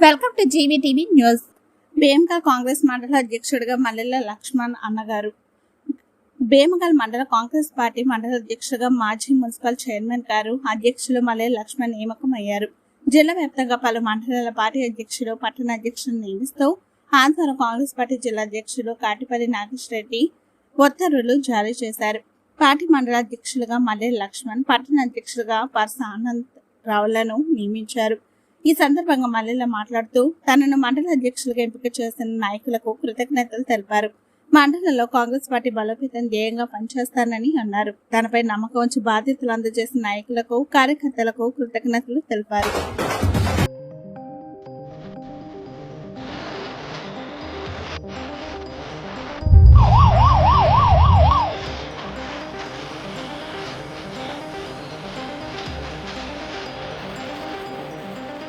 Welcome to GVTV news. Bemagal Congress మండల అధ్యక్షుడిగా మల్లెల లక్ష్మణ్ అన్నగారు. బేమగల్ మండల కాంగ్రెస్ పార్టీ మండల అధ్యక్షుడిగా మాజీ మున్సిపల్ చైర్మన్ గారు అధ్యక్షులు మల్లెల లక్ష్మణ్ నియామకమయ్యారు. జిల్లా వ్యాప్తంగా పలు మండలాల పార్టీ అధ్యక్షులు, పట్టణ అధ్యక్షులను నియమిస్తూ ఆంధ్ర కాంగ్రెస్ పార్టీ జిల్లా అధ్యక్షులు కాటిపల్లి నాగేశ్వరరెడ్డి ఉత్తర్వులు జారీ చేశారు. పార్టీ మండల అధ్యక్షులుగా మల్లెల లక్ష్మణ్, పట్టణ అధ్యక్షులుగా పర్స ఆనంద్ రావులను నియమించారు. ఈ సందర్భంగా మల్లెల మాట్లాడుతూ తనను మండల అధ్యక్షులుగా ఎంపిక చేసిన నాయకులకు కృతజ్ఞతలు తెలిపారు. మండలంలో కాంగ్రెస్ పార్టీ బలోపేతం ధ్యేయంగా పనిచేస్తానని అన్నారు. తనపై నమ్మకం ఉంచి బాధ్యతలు అందజేసిన నాయకులకు, కార్యకర్తలకు కృతజ్ఞతలు తెలిపారు.